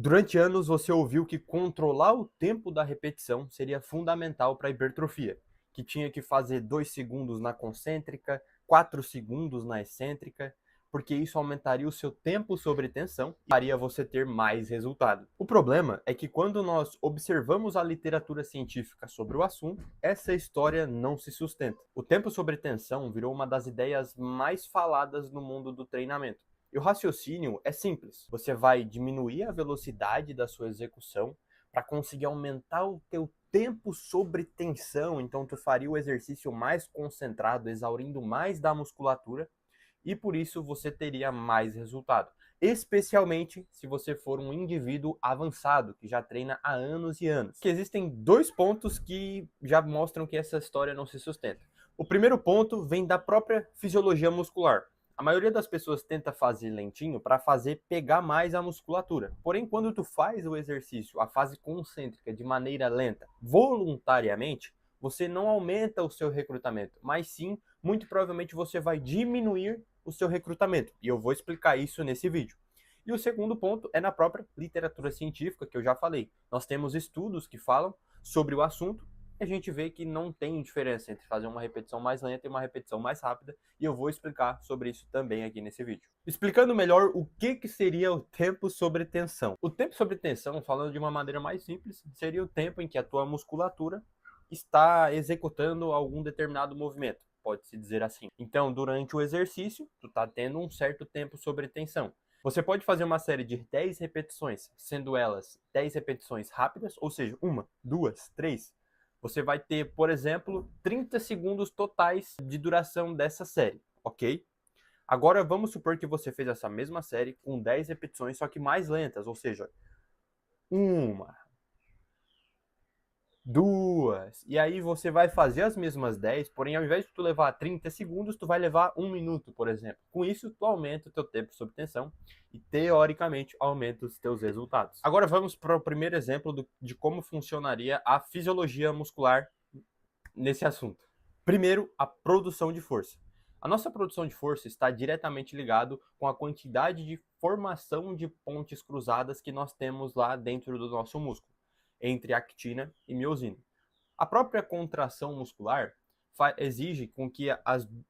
Durante anos você ouviu que controlar o tempo da repetição seria fundamental para a hipertrofia, que tinha que fazer 2 segundos na concêntrica, 4 segundos na excêntrica, porque isso aumentaria o seu tempo sobre tensão e faria você ter mais resultado. O problema é que quando nós observamos a literatura científica sobre o assunto, essa história não se sustenta. O tempo sobre tensão virou uma das ideias mais faladas no mundo do treinamento. E o raciocínio é simples. Você vai diminuir a velocidade da sua execução para conseguir aumentar o teu tempo sobre tensão. Então tu faria o exercício mais concentrado, exaurindo mais da musculatura, e por isso você teria mais resultado. Especialmente se você for um indivíduo avançado, que já treina há anos e anos. Que existem dois pontos que já mostram que essa história não se sustenta. O primeiro ponto vem da própria fisiologia muscular. A maioria das pessoas tenta fazer lentinho para fazer pegar mais a musculatura. Porém, quando tu faz o exercício, a fase concêntrica, de maneira lenta, voluntariamente, você não aumenta o seu recrutamento, mas sim, muito provavelmente você vai diminuir o seu recrutamento. E eu vou explicar isso nesse vídeo. E o segundo ponto é na própria literatura científica, que eu já falei. Nós temos estudos que falam sobre o assunto, a gente vê que não tem diferença entre fazer uma repetição mais lenta e uma repetição mais rápida, e eu vou explicar sobre isso também aqui nesse vídeo. Explicando melhor o que seria o tempo sobre tensão. O tempo sobre tensão, falando de uma maneira mais simples, seria o tempo em que a tua musculatura está executando algum determinado movimento, pode-se dizer assim. Então, durante o exercício, tu está tendo um certo tempo sobre tensão. Você pode fazer uma série de 10 repetições, sendo elas 10 repetições rápidas, ou seja, uma, duas, três. Você vai ter, por exemplo, 30 segundos totais de duração dessa série, ok? Agora vamos supor que você fez essa mesma série com 10 repetições, só que mais lentas, ou seja, uma, duas, e aí você vai fazer as mesmas 10, porém ao invés de tu levar 30 segundos, tu vai levar 1 minuto, por exemplo. Com isso, tu aumenta o teu tempo sob tensão e, teoricamente, aumenta os teus resultados. Agora vamos para o primeiro exemplo de como funcionaria a fisiologia muscular nesse assunto. Primeiro, a produção de força. A nossa produção de força está diretamente ligado com a quantidade de formação de pontes cruzadas que nós temos lá dentro do nosso músculo, entre actina e miosina. A própria contração muscular exige com que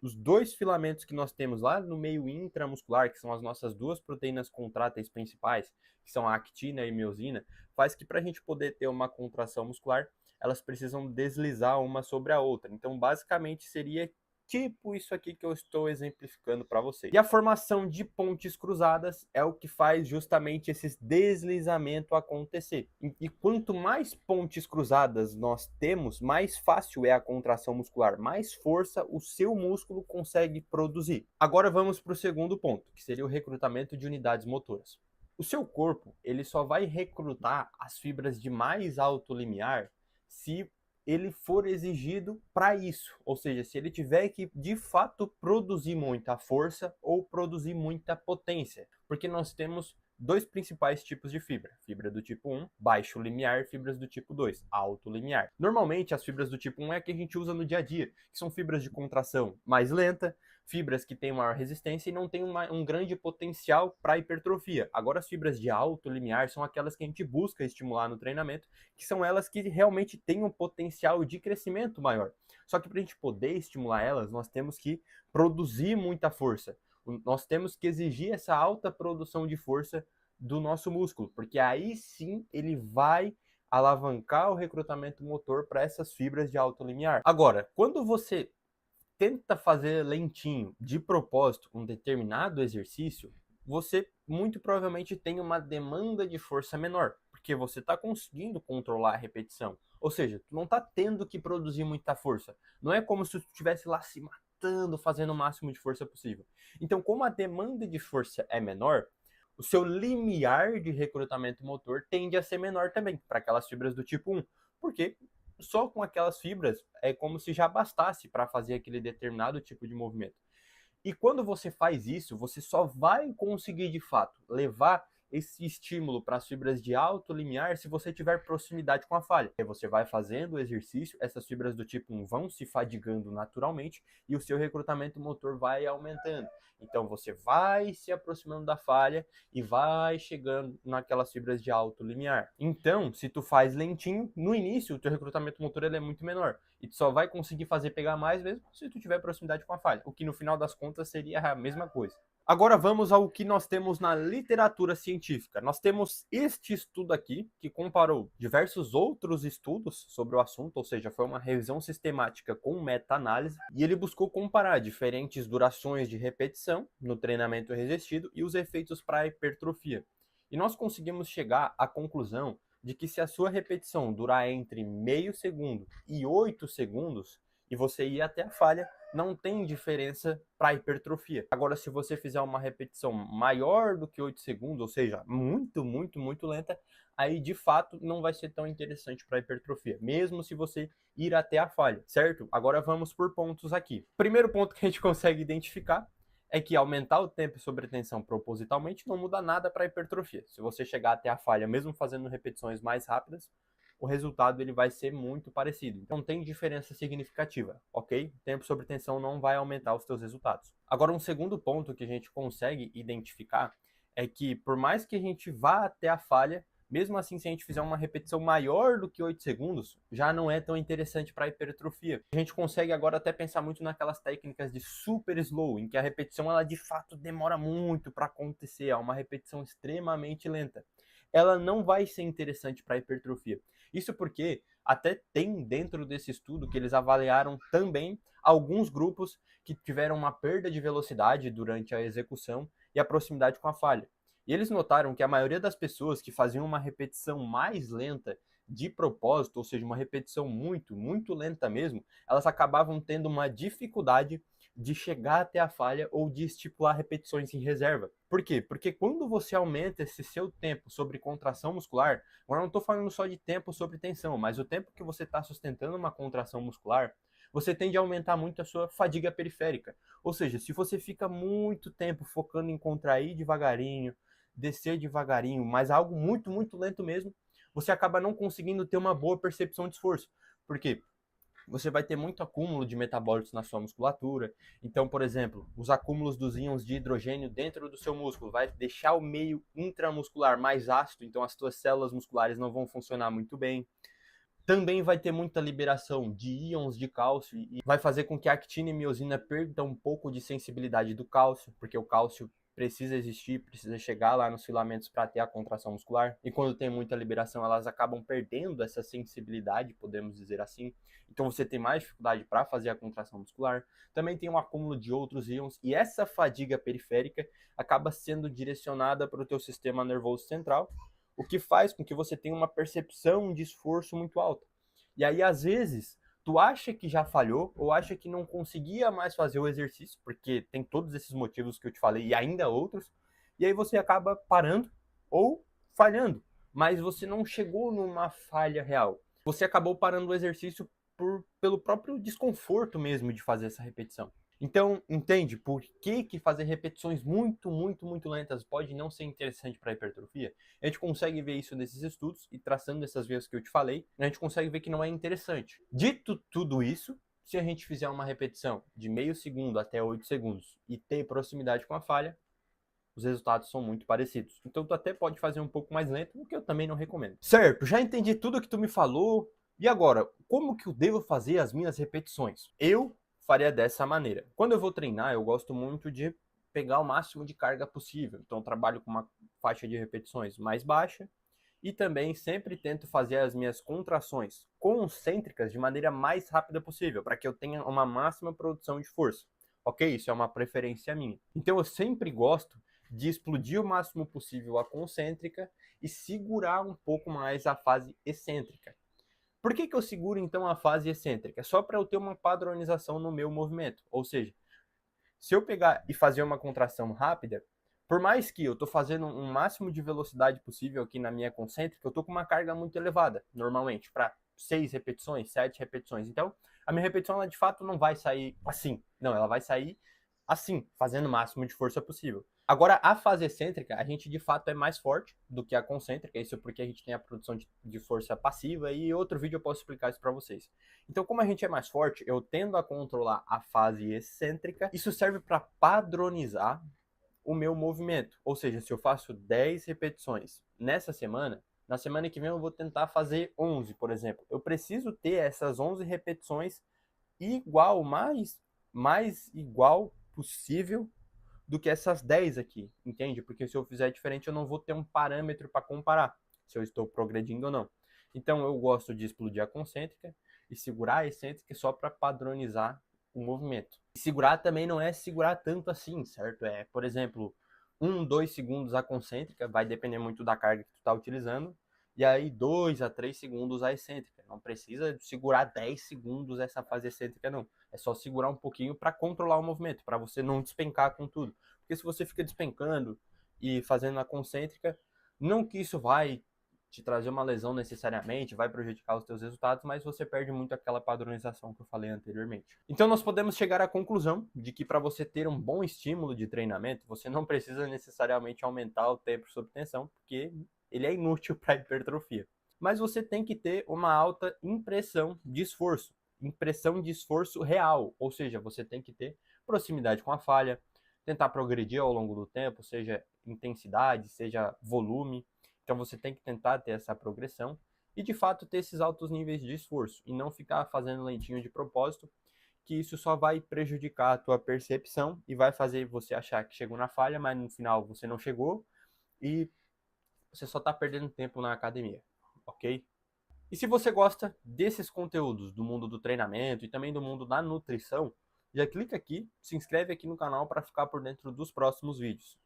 os dois filamentos que nós temos lá no meio intramuscular, que são as nossas duas proteínas contráteis principais, que são a actina e a miosina, faz que para a gente poder ter uma contração muscular, elas precisam deslizar uma sobre a outra. Então, basicamente, seria tipo isso aqui que eu estou exemplificando para vocês. E a formação de pontes cruzadas é o que faz justamente esse deslizamento acontecer. E quanto mais pontes cruzadas nós temos, mais fácil é a contração muscular, mais força o seu músculo consegue produzir. Agora vamos para o segundo ponto, que seria o recrutamento de unidades motoras. O seu corpo, ele só vai recrutar as fibras de mais alto limiar se ele for exigido para isso, ou seja, se ele tiver que de fato produzir muita força ou produzir muita potência, porque nós temos dois principais tipos de fibra: fibra do tipo 1, baixo limiar, fibras do tipo 2, alto limiar. Normalmente as fibras do tipo 1 é a que a gente usa no dia a dia, que são fibras de contração mais lenta, fibras que têm maior resistência e não têm um grande potencial para hipertrofia. Agora as fibras de alto limiar são aquelas que a gente busca estimular no treinamento, que são elas que realmente têm um potencial de crescimento maior. Só que para a gente poder estimular elas, nós temos que produzir muita força. Nós temos que exigir essa alta produção de força do nosso músculo, porque aí sim ele vai alavancar o recrutamento motor para essas fibras de alto limiar. Agora, quando você tenta fazer lentinho de propósito um determinado exercício, você muito provavelmente tem uma demanda de força menor, porque você está conseguindo controlar a repetição. Ou seja, tu não está tendo que produzir muita força. Não é como se tu estivesse lá se matando, fazendo o máximo de força possível. Então, como a demanda de força é menor, o seu limiar de recrutamento motor tende a ser menor também, para aquelas fibras do tipo 1. Porque só com aquelas fibras é como se já bastasse para fazer aquele determinado tipo de movimento. E quando você faz isso, você só vai conseguir de fato levar esse estímulo para as fibras de alto limiar se você tiver proximidade com a falha. E você vai fazendo o exercício, essas fibras do tipo 1 vão se fadigando naturalmente e o seu recrutamento motor vai aumentando. Então você vai se aproximando da falha e vai chegando naquelas fibras de alto limiar. Então, se tu faz lentinho, no início o teu recrutamento motor ele é muito menor e tu só vai conseguir fazer pegar mais mesmo se tu tiver proximidade com a falha, o que no final das contas seria a mesma coisa. Agora vamos ao que nós temos na literatura científica. Nós temos este estudo aqui, que comparou diversos outros estudos sobre o assunto, ou seja, foi uma revisão sistemática com meta-análise, e ele buscou comparar diferentes durações de repetição no treinamento resistido e os efeitos para a hipertrofia. E nós conseguimos chegar à conclusão de que se a sua repetição durar entre meio segundo e 8 segundos, e você ir até a falha, não tem diferença para hipertrofia. Agora, se você fizer uma repetição maior do que 8 segundos, ou seja, muito lenta, aí de fato não vai ser tão interessante para hipertrofia, mesmo se você ir até a falha, certo? Agora vamos por pontos aqui. Primeiro ponto que a gente consegue identificar é que aumentar o tempo sobre tensão propositalmente não muda nada para hipertrofia. Se você chegar até a falha, mesmo fazendo repetições mais rápidas, o resultado ele vai ser muito parecido. Então não tem diferença significativa, ok? Tempo sobre tensão não vai aumentar os seus resultados. Agora, um segundo ponto que a gente consegue identificar é que por mais que a gente vá até a falha, mesmo assim, se a gente fizer uma repetição maior do que 8 segundos, já não é tão interessante para a hipertrofia. A gente consegue agora até pensar muito naquelas técnicas de super slow, em que a repetição ela de fato demora muito para acontecer, é uma repetição extremamente lenta. Ela não vai ser interessante para a hipertrofia. Isso porque até tem dentro desse estudo que eles avaliaram também alguns grupos que tiveram uma perda de velocidade durante a execução e a proximidade com a falha. E eles notaram que a maioria das pessoas que faziam uma repetição mais lenta de propósito, ou seja, uma repetição muito lenta mesmo, elas acabavam tendo uma dificuldade de chegar até a falha ou de estipular repetições em reserva. Por quê? Porque quando você aumenta esse seu tempo sobre contração muscular, agora não estou falando só de tempo sobre tensão, mas o tempo que você está sustentando uma contração muscular, você tende a aumentar muito a sua fadiga periférica. Ou seja, se você fica muito tempo focando em contrair devagarinho, descer devagarinho, mas algo muito lento mesmo, você acaba não conseguindo ter uma boa percepção de esforço. Por quê? Você vai ter muito acúmulo de metabólitos na sua musculatura. Então, por exemplo, os acúmulos dos íons de hidrogênio dentro do seu músculo vai deixar o meio intramuscular mais ácido, então as suas células musculares não vão funcionar muito bem. Também vai ter muita liberação de íons de cálcio e vai fazer com que a actina e miosina percam um pouco de sensibilidade do cálcio, porque o cálcio precisa existir, precisa chegar lá nos filamentos para ter a contração muscular. E quando tem muita liberação, elas acabam perdendo essa sensibilidade, podemos dizer assim. Então você tem mais dificuldade para fazer a contração muscular. Também tem um acúmulo de outros íons e essa fadiga periférica acaba sendo direcionada para o teu sistema nervoso central, o que faz com que você tenha uma percepção de esforço muito alta. E aí, às vezes, tu acha que já falhou ou acha que não conseguia mais fazer o exercício, porque tem todos esses motivos que eu te falei e ainda outros, e aí você acaba parando ou falhando, mas você não chegou numa falha real. Você acabou parando o exercício pelo próprio desconforto mesmo de fazer essa repetição. Então, entende por que fazer repetições muito lentas pode não ser interessante para a hipertrofia? A gente consegue ver isso nesses estudos e traçando essas vias que eu te falei, a gente consegue ver que não é interessante. Dito tudo isso, se a gente fizer uma repetição de meio segundo até 8 segundos e ter proximidade com a falha, os resultados são muito parecidos. Então, tu até pode fazer um pouco mais lento, o que eu também não recomendo. Certo, já entendi tudo que tu me falou. E agora, como que eu devo fazer as minhas repetições? Eu faria dessa maneira. Quando eu vou treinar, eu gosto muito de pegar o máximo de carga possível. Então, eu trabalho com uma faixa de repetições mais baixa e também sempre tento fazer as minhas contrações concêntricas de maneira mais rápida possível, para que eu tenha uma máxima produção de força. Ok? Isso é uma preferência minha. Então, eu sempre gosto de explodir o máximo possível a concêntrica e segurar um pouco mais a fase excêntrica. Por que eu seguro então a fase excêntrica? Só para eu ter uma padronização no meu movimento. Ou seja, se eu pegar e fazer uma contração rápida, por mais que eu estou fazendo um máximo de velocidade possível aqui na minha concêntrica, eu estou com uma carga muito elevada, normalmente, para 6 repetições, 7 repetições. Então, a minha repetição, ela de fato não vai sair assim. Não, ela vai sair assim, fazendo o máximo de força possível. Agora, a fase excêntrica, a gente de fato é mais forte do que a concêntrica, isso porque a gente tem a produção de força passiva, e em outro vídeo eu posso explicar isso para vocês. Então, como a gente é mais forte, eu tendo a controlar a fase excêntrica, isso serve para padronizar o meu movimento. Ou seja, se eu faço 10 repetições nessa semana, na semana que vem eu vou tentar fazer 11, por exemplo. Eu preciso ter essas 11 repetições igual, mais igual possível do que essas 10 aqui, entende? Porque se eu fizer diferente, eu não vou ter um parâmetro para comparar se eu estou progredindo ou não. Então eu gosto de explodir a concêntrica e segurar a excêntrica só para padronizar o movimento. E segurar também não é segurar tanto assim, certo? É, por exemplo, 1, 2 segundos a concêntrica, vai depender muito da carga que tu está utilizando, e aí 2 a 3 segundos a excêntrica. Não precisa segurar 10 segundos essa fase excêntrica, não. É só segurar um pouquinho para controlar o movimento, para você não despencar com tudo. Porque se você fica despencando e fazendo a concêntrica, não que isso vai te trazer uma lesão necessariamente, vai prejudicar os teus resultados, mas você perde muito aquela padronização que eu falei anteriormente. Então nós podemos chegar à conclusão de que para você ter um bom estímulo de treinamento, você não precisa necessariamente aumentar o tempo sob tensão, porque ele é inútil para hipertrofia. Mas você tem que ter uma alta impressão de esforço real, ou seja, você tem que ter proximidade com a falha, tentar progredir ao longo do tempo, seja intensidade, seja volume. Então você tem que tentar ter essa progressão e de fato ter esses altos níveis de esforço e não ficar fazendo lentinho de propósito, que isso só vai prejudicar a tua percepção e vai fazer você achar que chegou na falha, mas no final você não chegou e você só está perdendo tempo na academia, ok? E se você gosta desses conteúdos do mundo do treinamento e também do mundo da nutrição, já clica aqui, se inscreve aqui no canal para ficar por dentro dos próximos vídeos.